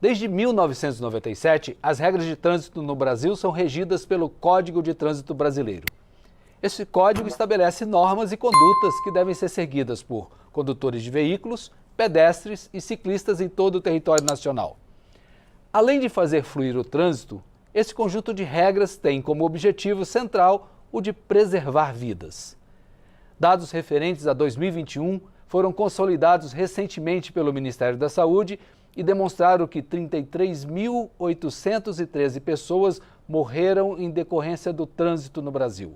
Desde 1997, as regras de trânsito no Brasil são regidas pelo Código de Trânsito Brasileiro. Esse código estabelece normas e condutas que devem ser seguidas por condutores de veículos, pedestres e ciclistas em todo o território nacional. Além de fazer fluir o trânsito, esse conjunto de regras tem como objetivo central o de preservar vidas. Dados referentes a 2021 foram consolidados recentemente pelo Ministério da Saúde e demonstraram que 33.813 pessoas morreram em decorrência do trânsito no Brasil.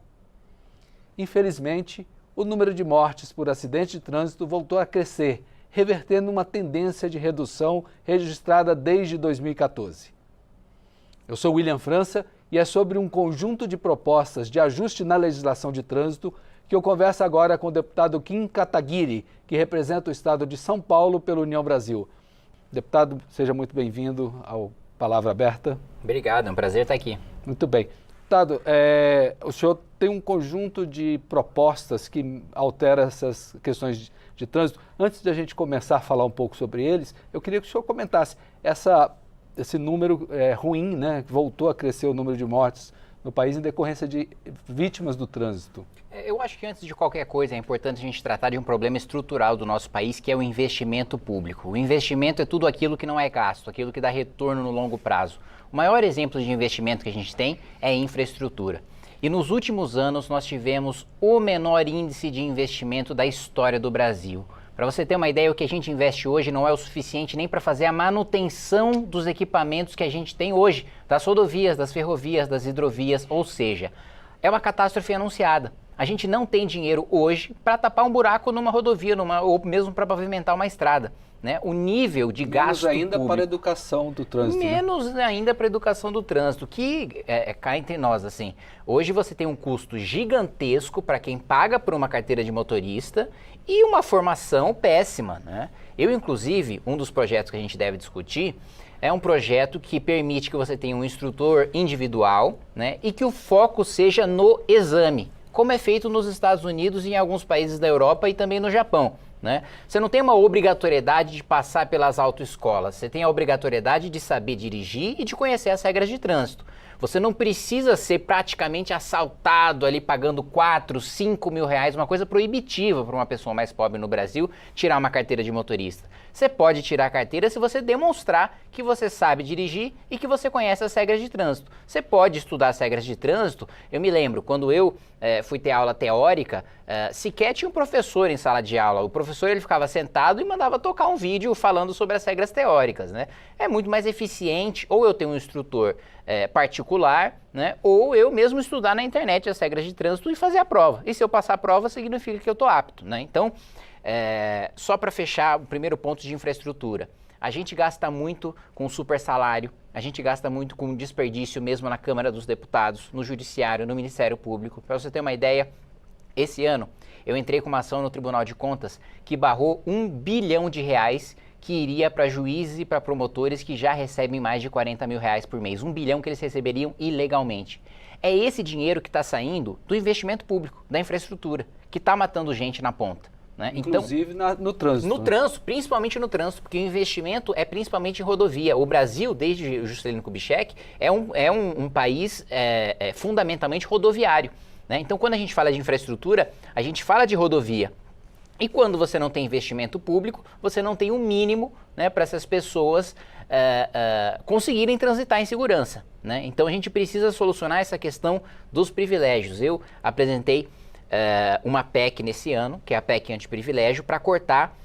Infelizmente, o número de mortes por acidente de trânsito voltou a crescer, revertendo uma tendência de redução registrada desde 2014. Eu sou William França e é sobre um conjunto de propostas de ajuste na legislação de trânsito que eu converso agora com o deputado Kim Kataguiri, que representa o estado de São Paulo pela União Brasil. Deputado, seja muito bem-vindo ao Palavra Aberta. Obrigado, é um prazer estar aqui. Muito bem. Deputado, o senhor tem um conjunto de propostas que altera essas questões de trânsito. Antes de a gente começar a falar um pouco sobre eles, eu queria que o senhor comentasse esse número ruim, né? Voltou a crescer o número de mortes no país em decorrência de vítimas do trânsito. Eu acho que antes de qualquer coisa é importante a gente tratar de um problema estrutural do nosso país, que é o investimento público. O investimento é tudo aquilo que não é gasto, aquilo que dá retorno no longo prazo. O maior exemplo de investimento que a gente tem é a infraestrutura. E nos últimos anos nós tivemos o menor índice de investimento da história do Brasil. Para você ter uma ideia, o que a gente investe hoje não é o suficiente nem para fazer a manutenção dos equipamentos que a gente tem hoje, das rodovias, das ferrovias, das hidrovias, ou seja, é uma catástrofe anunciada. A gente não tem dinheiro hoje para tapar um buraco numa rodovia, ou mesmo para pavimentar uma estrada. Né? O nível de gasto ainda público, para a educação do trânsito. Menos ainda para a educação do trânsito, que cá entre nós, assim. Hoje você tem um custo gigantesco para quem paga por uma carteira de motorista e uma formação péssima, né? Eu, inclusive, um dos projetos que a gente deve discutir é um projeto que permite que você tenha um instrutor individual, né? E que o foco seja no exame, como é feito nos Estados Unidos e em alguns países da Europa e também no Japão. Né? Você não tem uma obrigatoriedade de passar pelas autoescolas, você tem a obrigatoriedade de saber dirigir e de conhecer as regras de trânsito. Você não precisa ser praticamente assaltado ali pagando 4, 5 mil reais, uma coisa proibitiva para uma pessoa mais pobre no Brasil, tirar uma carteira de motorista. Você pode tirar a carteira se você demonstrar que você sabe dirigir e que você conhece as regras de trânsito. Você pode estudar as regras de trânsito. Eu me lembro, quando eu fui ter aula teórica, sequer tinha um professor em sala de aula. O professor ele ficava sentado e mandava tocar um vídeo falando sobre as regras teóricas. Né? É muito mais eficiente, ou eu tenho um instrutor particular, né? Ou eu mesmo estudar na internet as regras de trânsito e fazer a prova. E se eu passar a prova, significa que eu estou apto. Né? Então, só para fechar o primeiro ponto de infraestrutura. A gente gasta muito com super salário, a gente gasta muito com desperdício mesmo na Câmara dos Deputados, no Judiciário, no Ministério Público. Para você ter uma ideia, esse ano eu entrei com uma ação no Tribunal de Contas que barrou R$1 bilhão que iria para juízes e para promotores que já recebem mais de 40 mil reais por mês. R$1 bilhão que eles receberiam ilegalmente. É esse dinheiro que está saindo do investimento público, da infraestrutura, que está matando gente na ponta. Né? Inclusive no trânsito. No trânsito, principalmente no trânsito, porque o investimento é principalmente em rodovia. O Brasil, desde Juscelino Kubitschek, é um país fundamentalmente rodoviário. Né? Então, quando a gente fala de infraestrutura, a gente fala de rodovia. E quando você não tem investimento público, você não tem o mínimo, né, para essas pessoas conseguirem transitar em segurança. Né? Então, a gente precisa solucionar essa questão dos privilégios. Eu apresentei uma PEC nesse ano, que é a PEC antiprivilégio, para cortar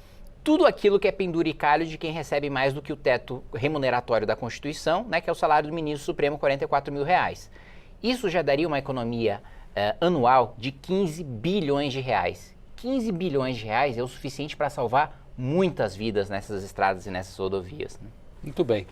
tudo aquilo que é penduricalho de quem recebe mais do que o teto remuneratório da Constituição, né, que é o salário do ministro Supremo, R$44 mil. Isso já daria uma economia anual de 15 bilhões de reais. 15 bilhões de reais é o suficiente para salvar muitas vidas nessas estradas e nessas rodovias. Né? Muito bem.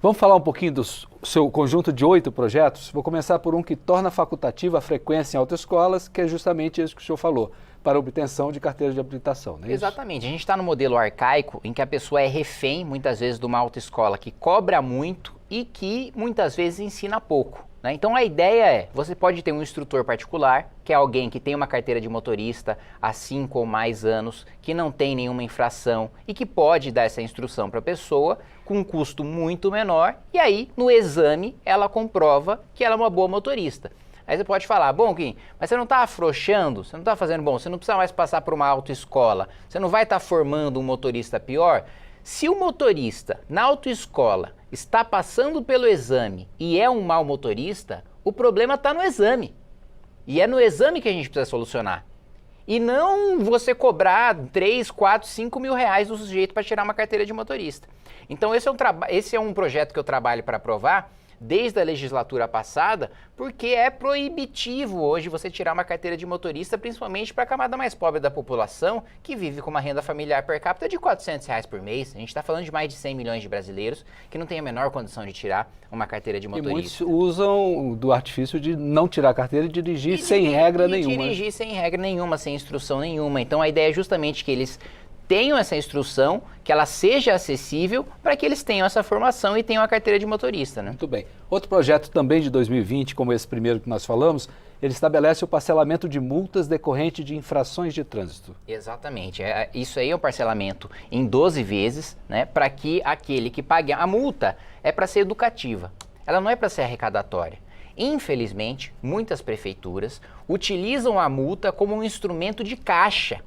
Vamos falar um pouquinho do seu conjunto de 8 projetos? Vou começar por um que torna facultativa a frequência em autoescolas, que é justamente isso que o senhor falou, para obtenção de carteira de habilitação, não é isso? Exatamente. A gente está no modelo arcaico em que a pessoa é refém, muitas vezes, de uma autoescola que cobra muito e que, muitas vezes, ensina pouco. né? Então a ideia é, você pode ter um instrutor particular, que é alguém que tem uma carteira de motorista há 5 ou mais anos, que não tem nenhuma infração e que pode dar essa instrução para a pessoa com um custo muito menor, e aí no exame ela comprova que ela é uma boa motorista. Aí você pode falar, bom, Kim, mas você não está afrouxando, você não está fazendo bom, você não precisa mais passar por uma autoescola, você não vai estar formando um motorista pior? Se o motorista na autoescola está passando pelo exame e é um mau motorista, o problema está no exame. E é no exame que a gente precisa solucionar. E não você cobrar 3, 4, 5 mil reais do sujeito para tirar uma carteira de motorista. Então esse é um projeto que eu trabalho para aprovar desde a legislatura passada, porque é proibitivo hoje você tirar uma carteira de motorista, principalmente para a camada mais pobre da população, que vive com uma renda familiar per capita de R$400 por mês. A gente está falando de mais de 100 milhões de brasileiros que não têm a menor condição de tirar uma carteira de motorista. E muitos usam do artifício de não tirar a carteira e dirigir sem regra nenhuma. Dirigir sem regra nenhuma, sem instrução nenhuma. Então a ideia é justamente que eles tenham essa instrução, que ela seja acessível para que eles tenham essa formação e tenham a carteira de motorista, né? Muito bem. Outro projeto também de 2020, como esse primeiro que nós falamos, ele estabelece o parcelamento de multas decorrentes de infrações de trânsito. Exatamente. Isso aí é um parcelamento em 12 vezes, né, para que aquele que pague a multa é para ser educativa. Ela não é para ser arrecadatória. Infelizmente, muitas prefeituras utilizam a multa como um instrumento de caixa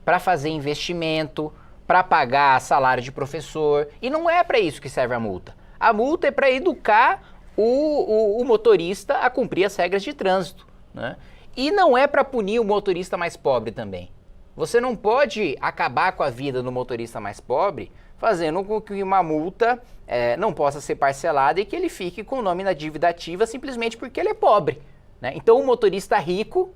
para fazer investimento, para pagar salário de professor, e não é para isso que serve a multa. A multa é para educar o motorista a cumprir as regras de trânsito, né? E não é para punir o motorista mais pobre também. Você não pode acabar com a vida do motorista mais pobre fazendo com que uma multa não possa ser parcelada e que ele fique com o nome na dívida ativa simplesmente porque ele é pobre, né? Então o motorista rico,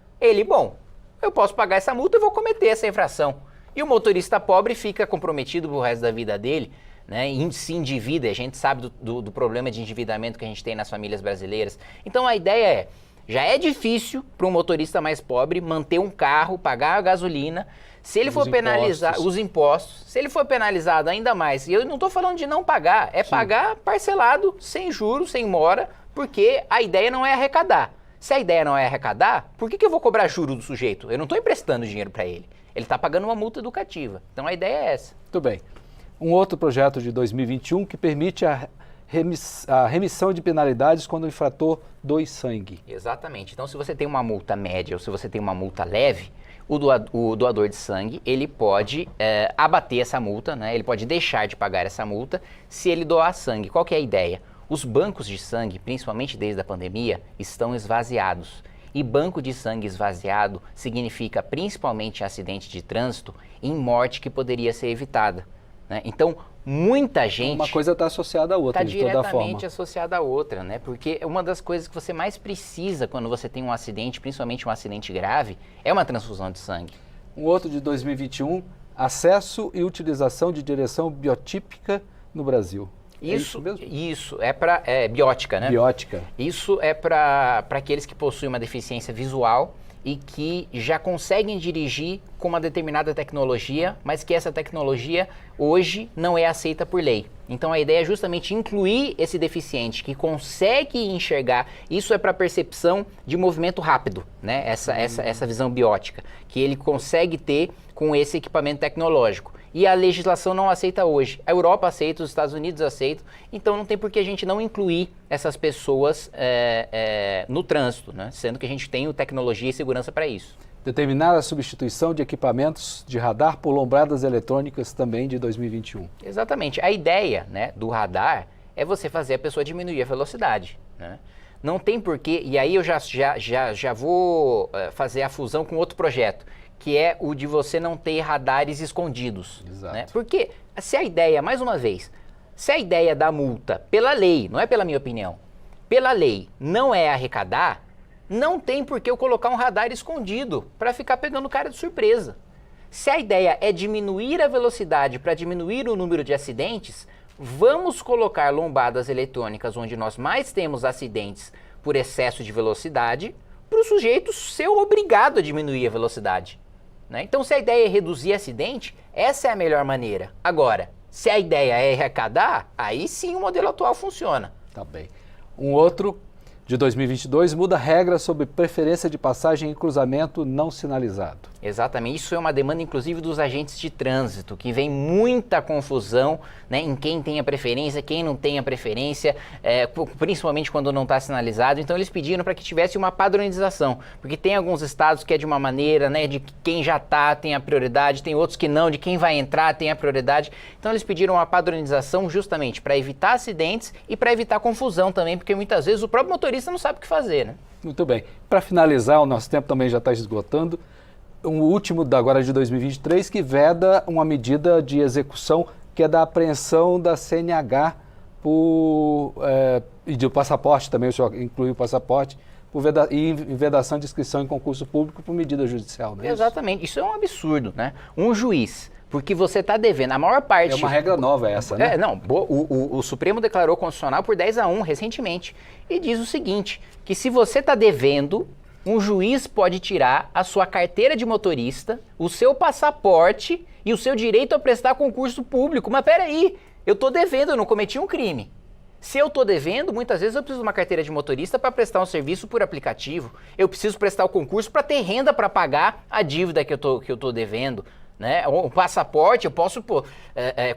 eu posso pagar essa multa e vou cometer essa infração. E o motorista pobre fica comprometido pro resto da vida dele, né? E se endivida. A gente sabe do problema de endividamento que a gente tem nas famílias brasileiras. Então a ideia já é difícil para um motorista mais pobre manter um carro, pagar a gasolina. Se ele for penalizar os impostos, se ele for penalizado ainda mais, e eu não estou falando de não pagar, é pagar parcelado, sem juros, sem mora, porque a ideia não é arrecadar. Se a ideia não é arrecadar, por que eu vou cobrar juro do sujeito? Eu não estou emprestando dinheiro para ele. Ele está pagando uma multa educativa. Então a ideia é essa. Muito bem. Um outro projeto de 2021 que permite a remissão de penalidades quando o infrator doe sangue. Exatamente. Então se você tem uma multa média ou se você tem uma multa leve, o doador de sangue, ele pode abater essa multa, né? Ele pode deixar de pagar essa multa se ele doar sangue. Qual que é a ideia? Os bancos de sangue, principalmente desde a pandemia, estão esvaziados. E banco de sangue esvaziado significa principalmente acidente de trânsito em morte que poderia ser evitada, né? Então, muita gente... Uma coisa está associada à outra, de toda forma. Está diretamente associada à outra, né? Porque uma das coisas que você mais precisa quando você tem um acidente, principalmente um acidente grave, é uma transfusão de sangue. Um outro de 2021, acesso e utilização de direção biotípica no Brasil. Isso é biótica, né? Biótica. Isso é para aqueles que possuem uma deficiência visual e que já conseguem dirigir com uma determinada tecnologia, mas que essa tecnologia hoje não é aceita por lei. Então a ideia é justamente incluir esse deficiente que consegue enxergar. Isso é para percepção de movimento rápido, né? Essa visão biótica, que ele consegue ter com esse equipamento tecnológico. E a legislação não aceita hoje. A Europa aceita, os Estados Unidos aceitam, então não tem por que a gente não incluir essas pessoas no trânsito, né? Sendo que a gente tem tecnologia e segurança para isso. Determinar a substituição de equipamentos de radar por lombradas eletrônicas também de 2021. Exatamente. A ideia, né, do radar é você fazer a pessoa diminuir a velocidade, né? Não tem porquê, e aí eu já vou fazer a fusão com outro projeto, que é o de você não ter radares escondidos. Exato. Né? Porque se a ideia, mais uma vez, se a ideia da multa, pela lei, não é pela minha opinião, pela lei não é arrecadar, não tem por que eu colocar um radar escondido para ficar pegando o cara de surpresa. Se a ideia é diminuir a velocidade para diminuir o número de acidentes, vamos colocar lombadas eletrônicas onde nós mais temos acidentes por excesso de velocidade, para o sujeito ser obrigado a diminuir a velocidade. Né? Então, se a ideia é reduzir acidente, essa é a melhor maneira. Agora, se a ideia é arrecadar, aí sim o modelo atual funciona. Tá bem. Um outro de 2022 muda regras sobre preferência de passagem em cruzamento não sinalizado. Exatamente, isso é uma demanda inclusive dos agentes de trânsito, que vem muita confusão, né, em quem tem a preferência, quem não tem a preferência, principalmente quando não está sinalizado. Então eles pediram para que tivesse uma padronização, porque tem alguns estados que é de uma maneira, né, de quem já está tem a prioridade, tem outros que não, de quem vai entrar tem a prioridade. Então eles pediram uma padronização justamente para evitar acidentes e para evitar confusão também, porque muitas vezes o próprio motorista não sabe o que fazer, né? Muito bem. Para finalizar, o nosso tempo também já está esgotando. Um último agora de 2023 que veda uma medida de execução que é da apreensão da CNH e do passaporte também, o senhor incluiu o passaporte, e vedação de inscrição em concurso público por medida judicial, não é Exatamente, isso é um absurdo, né? Um juiz, porque você está devendo, a maior parte... É uma regra nova essa, né? O Supremo declarou constitucional por 10-1 recentemente e diz o seguinte, que se você está devendo, um juiz pode tirar a sua carteira de motorista, o seu passaporte e o seu direito a prestar concurso público. Mas peraí, eu estou devendo, eu não cometi um crime. Se eu estou devendo, muitas vezes eu preciso de uma carteira de motorista para prestar um serviço por aplicativo. Eu preciso prestar o concurso para ter renda para pagar a dívida que eu tô devendo. Né? O passaporte, eu posso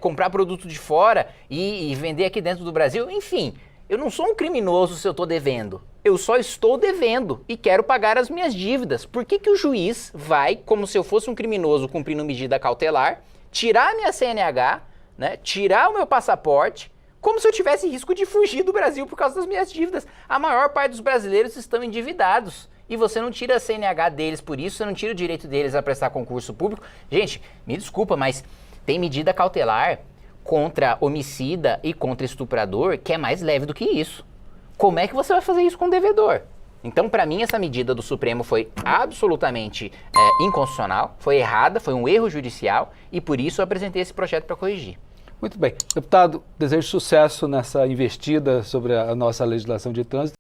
comprar produto de fora e vender aqui dentro do Brasil. Enfim, eu não sou um criminoso se eu estou devendo. Eu só estou devendo e quero pagar as minhas dívidas. Por que o juiz vai, como se eu fosse um criminoso cumprindo medida cautelar, tirar a minha CNH, né, tirar o meu passaporte, como se eu tivesse risco de fugir do Brasil por causa das minhas dívidas? A maior parte dos brasileiros estão endividados. E você não tira a CNH deles por isso, você não tira o direito deles a prestar concurso público. Gente, me desculpa, mas tem medida cautelar contra homicida e contra estuprador que é mais leve do que isso. Como é que você vai fazer isso com o devedor? Então, para mim, essa medida do Supremo foi absolutamente inconstitucional, foi errada, foi um erro judicial e por isso eu apresentei esse projeto para corrigir. Muito bem. Deputado, desejo sucesso nessa investida sobre a nossa legislação de trânsito.